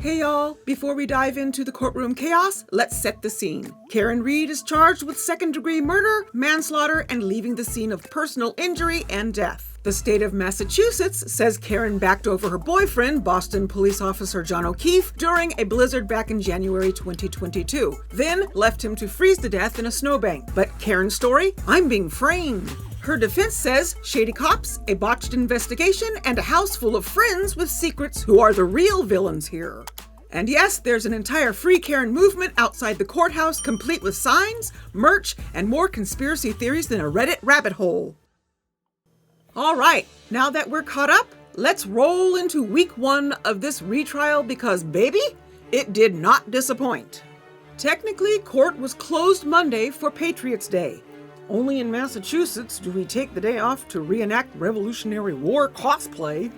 Hey y'all, before we dive into the courtroom chaos, let's set the scene. Karen Reed is charged with second-degree murder, manslaughter, and leaving the scene of personal injury and death. The state of Massachusetts says Karen backed over her boyfriend, Boston police officer John O'Keefe, during a blizzard back in January 2022, then left him to freeze to death in a snowbank. But Karen's story? I'm being framed. Her defense says shady cops, a botched investigation, and a house full of friends with secrets who are the real villains here. And yes, there's an entire Free Karen movement outside the courthouse, complete with signs, merch, and more conspiracy theories than a Reddit rabbit hole. All right, now that we're caught up, let's roll into week 1 of this retrial because, baby, it did not disappoint. Technically, court was closed Monday for Patriots' Day. Only in Massachusetts do we take the day off to reenact Revolutionary War cosplay.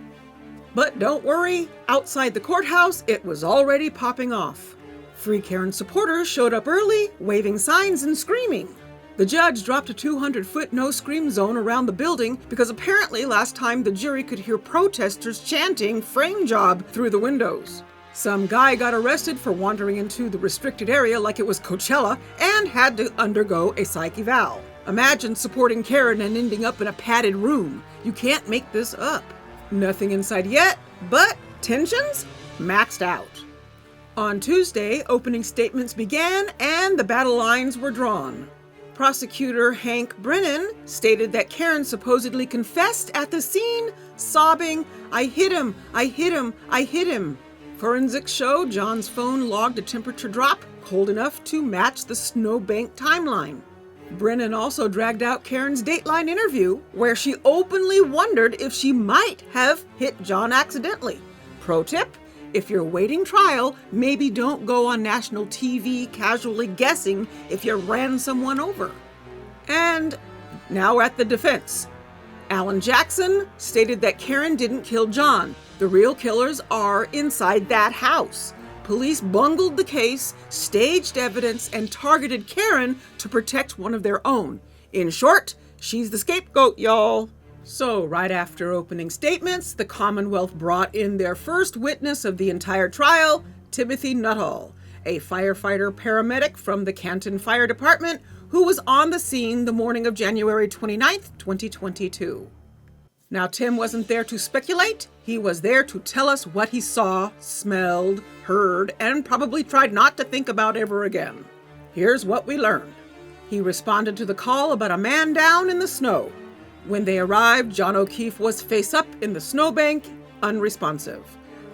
But don't worry, outside the courthouse, it was already popping off. Free Karen supporters showed up early, waving signs and screaming. The judge dropped a 200-foot no-scream zone around the building because apparently last time the jury could hear protesters chanting "frame job" through the windows. Some guy got arrested for wandering into the restricted area like it was Coachella and had to undergo a psych eval. Imagine supporting Karen and ending up in a padded room. You can't make this up. Nothing inside yet, but tensions maxed out. On Tuesday, opening statements began and the battle lines were drawn. Prosecutor Hank Brennan stated that Karen supposedly confessed at the scene, sobbing, "I hit him, I hit him, I hit him." Forensics show John's phone logged a temperature drop cold enough to match the snowbank timeline. Brennan also dragged out Karen's Dateline interview, where she openly wondered if she might have hit John accidentally. Pro tip, if you're waiting trial, maybe don't go on national TV casually guessing if you ran someone over. And now we're at the defense. Alan Jackson stated that Karen didn't kill John. The real killers are inside that house. Police bungled the case, staged evidence, and targeted Karen to protect one of their own. In short, she's the scapegoat, y'all. So, right after opening statements, the Commonwealth brought in their first witness of the entire trial, Timothy Nuttall, a firefighter paramedic from the Canton Fire Department who was on the scene the morning of January 29th, 2022. Now, Tim wasn't there to speculate. He was there to tell us what he saw, smelled, heard, and probably tried not to think about ever again. Here's what we learned. He responded to the call about a man down in the snow. When they arrived, John O'Keefe was face up in the snowbank, unresponsive.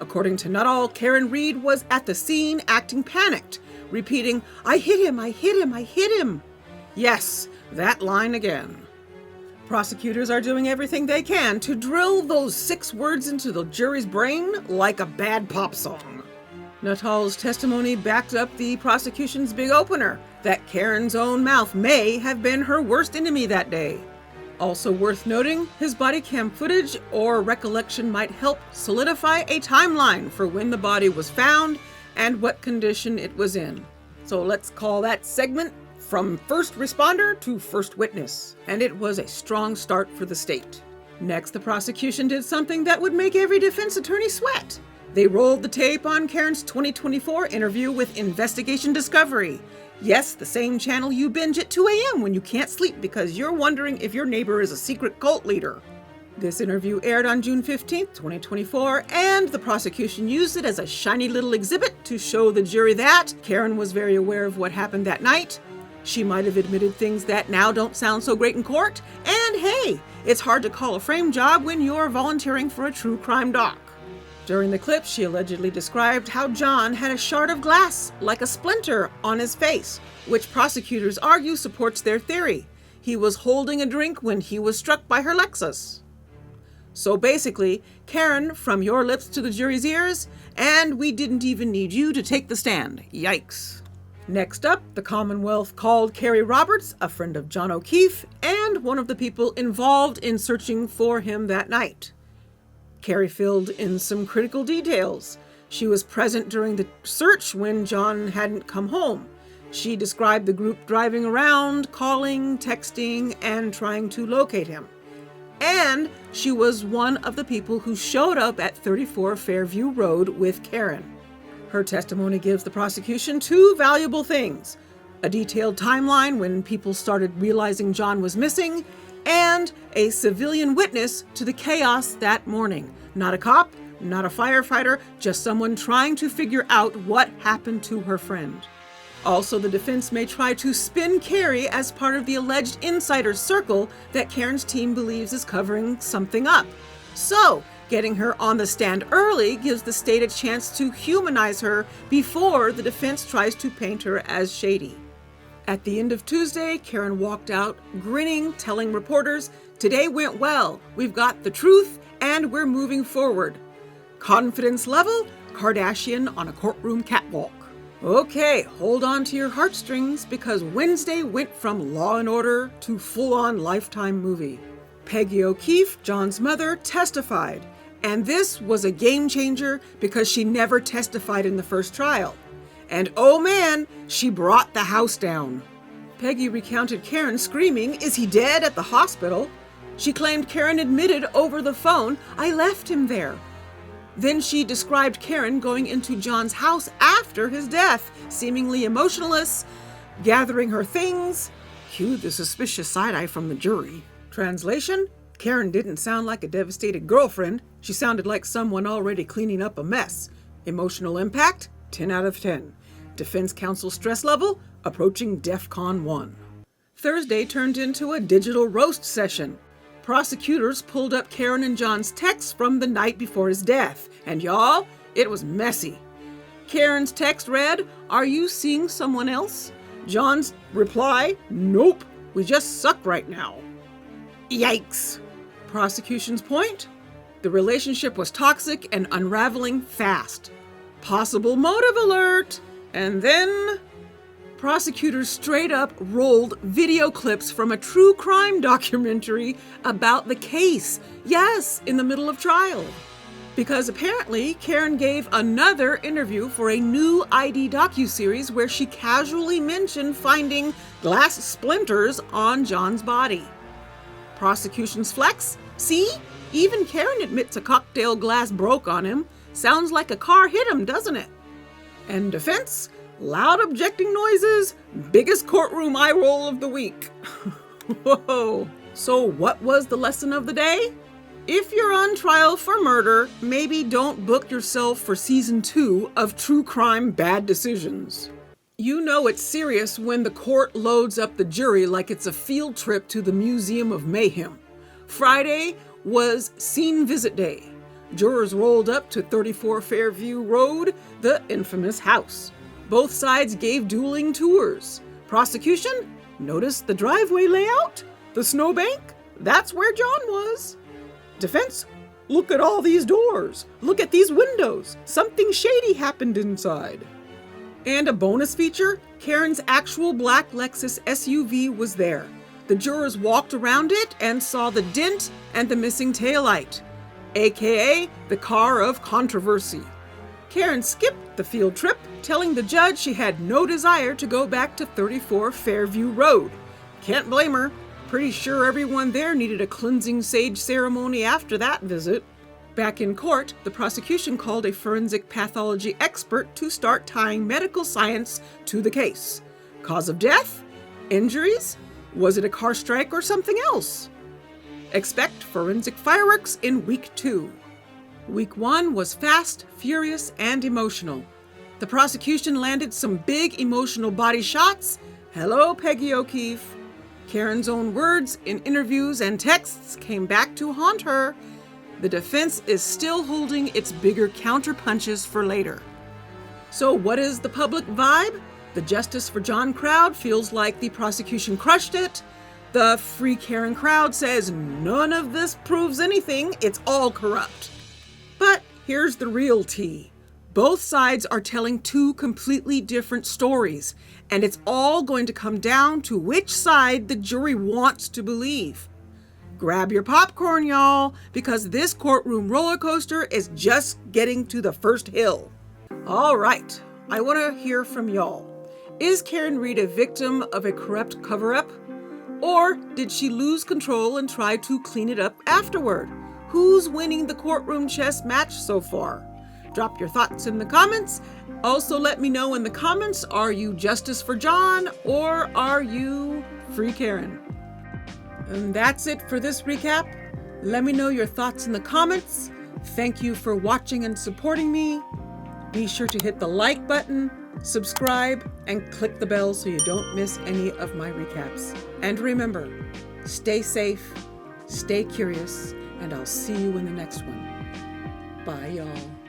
According to Nuttall, Karen Reed was at the scene acting panicked, repeating, "I hit him, I hit him, I hit him." Yes, that line again. Prosecutors are doing everything they can to drill those 6 words into the jury's brain like a bad pop song. Nuttall's testimony backed up the prosecution's big opener, that Karen's own mouth may have been her worst enemy that day. Also worth noting, his body cam footage or recollection might help solidify a timeline for when the body was found and what condition it was in. So let's call that segment From First Responder to First Witness. And it was a strong start for the state. Next, the prosecution did something that would make every defense attorney sweat. They rolled the tape on Karen's 2024 interview with Investigation Discovery. Yes, the same channel you binge at 2 a.m. when you can't sleep because you're wondering if your neighbor is a secret cult leader. This interview aired on June 15th, 2024, and the prosecution used it as a shiny little exhibit to show the jury that Karen was very aware of what happened that night. She might have admitted things that now don't sound so great in court. And hey, it's hard to call a frame job when you're volunteering for a true crime doc. During the clip, she allegedly described how John had a shard of glass, like a splinter, on his face, which prosecutors argue supports their theory. He was holding a drink when he was struck by her Lexus. So basically, Karen, from your lips to the jury's ears, and we didn't even need you to take the stand. Yikes. Next up, the Commonwealth called Kerry Roberts, a friend of John O'Keefe, and one of the people involved in searching for him that night. Kerry filled in some critical details. She was present during the search when John hadn't come home. She described the group driving around, calling, texting, and trying to locate him. And she was one of the people who showed up at 34 Fairview Road with Karen. Her testimony gives the prosecution two valuable things: a detailed timeline when people started realizing John was missing, and a civilian witness to the chaos that morning. Not a cop, not a firefighter, just someone trying to figure out what happened to her friend. Also, the defense may try to spin Kerry as part of the alleged insider circle that Karen's team believes is covering something up. So, getting her on the stand early gives the state a chance to humanize her before the defense tries to paint her as shady. At the end of Tuesday, Karen walked out grinning, telling reporters, "Today went well. We've got the truth and we're moving forward." Confidence level, Kardashian on a courtroom catwalk. Okay, hold on to your heartstrings because Wednesday went from Law & Order to full-on Lifetime movie. Peggy O'Keefe, John's mother, testified, and this was a game changer because she never testified in the first trial. And oh man, she brought the house down. Peggy recounted Karen screaming, "Is he dead?" at the hospital. She claimed Karen admitted over the phone, "I left him there." Then she described Karen going into John's house after his death, seemingly emotionless, gathering her things. Cue the suspicious side-eye from the jury. Translation: Karen didn't sound like a devastated girlfriend. She sounded like someone already cleaning up a mess. Emotional impact: 10 out of 10. Defense counsel stress level: approaching DEFCON 1. Thursday turned into a digital roast session. Prosecutors pulled up Karen and John's texts from the night before his death. And y'all, it was messy. Karen's text read, "Are you seeing someone else?" John's reply, "Nope, we just suck right now." Yikes. Prosecution's point? The relationship was toxic and unraveling fast. Possible motive alert. And then prosecutors straight up rolled video clips from a true crime documentary about the case. Yes, in the middle of trial. Because apparently Karen gave another interview for a new ID docuseries where she casually mentioned finding glass splinters on John's body. Prosecution's flex? See? Even Karen admits a cocktail glass broke on him. Sounds like a car hit him, doesn't it? And defense? Loud objecting noises, biggest courtroom eye roll of the week. Whoa. So what was the lesson of the day? If you're on trial for murder, maybe don't book yourself for season 2 of True Crime Bad Decisions. You know it's serious when the court loads up the jury like it's a field trip to the Museum of Mayhem. Friday was scene visit day. Jurors rolled up to 34 Fairview Road, the infamous house. Both sides gave dueling tours. Prosecution? Notice the driveway layout? The snowbank? That's where John was. Defense? Look at all these doors. Look at these windows. Something shady happened inside. And a bonus feature, Karen's actual black Lexus SUV was there. The jurors walked around it and saw the dent and the missing taillight, aka the car of controversy. Karen skipped the field trip, telling the judge she had no desire to go back to 34 Fairview Road. Can't blame her. Pretty sure everyone there needed a cleansing sage ceremony after that visit. Back in court, the prosecution called a forensic pathology expert to start tying medical science to the case. Cause of death? Injuries? Was it a car strike or something else? Expect forensic fireworks in week 2. Week 1 was fast, furious, and emotional. The prosecution landed some big emotional body shots. Hello, Peggy O'Keefe. Karen's own words in interviews and texts came back to haunt her. The defense is still holding its bigger counter-punches for later. So what is the public vibe? The Justice for John crowd feels like the prosecution crushed it. The Free Karen crowd says none of this proves anything, it's all corrupt. But here's the real tea. Both sides are telling two completely different stories, and it's all going to come down to which side the jury wants to believe. Grab your popcorn, y'all, because this courtroom roller coaster is just getting to the first hill. All right, I want to hear from y'all. Is Karen Read a victim of a corrupt cover-up? Or did she lose control and try to clean it up afterward? Who's winning the courtroom chess match so far? Drop your thoughts in the comments. Also, let me know in the comments, are you Justice for John or are you Free Karen? And that's it for this recap. Let me know your thoughts in the comments. Thank you for watching and supporting me. Be sure to hit the like button, subscribe, and click the bell so you don't miss any of my recaps. And remember, stay safe, stay curious, and I'll see you in the next one. Bye, y'all.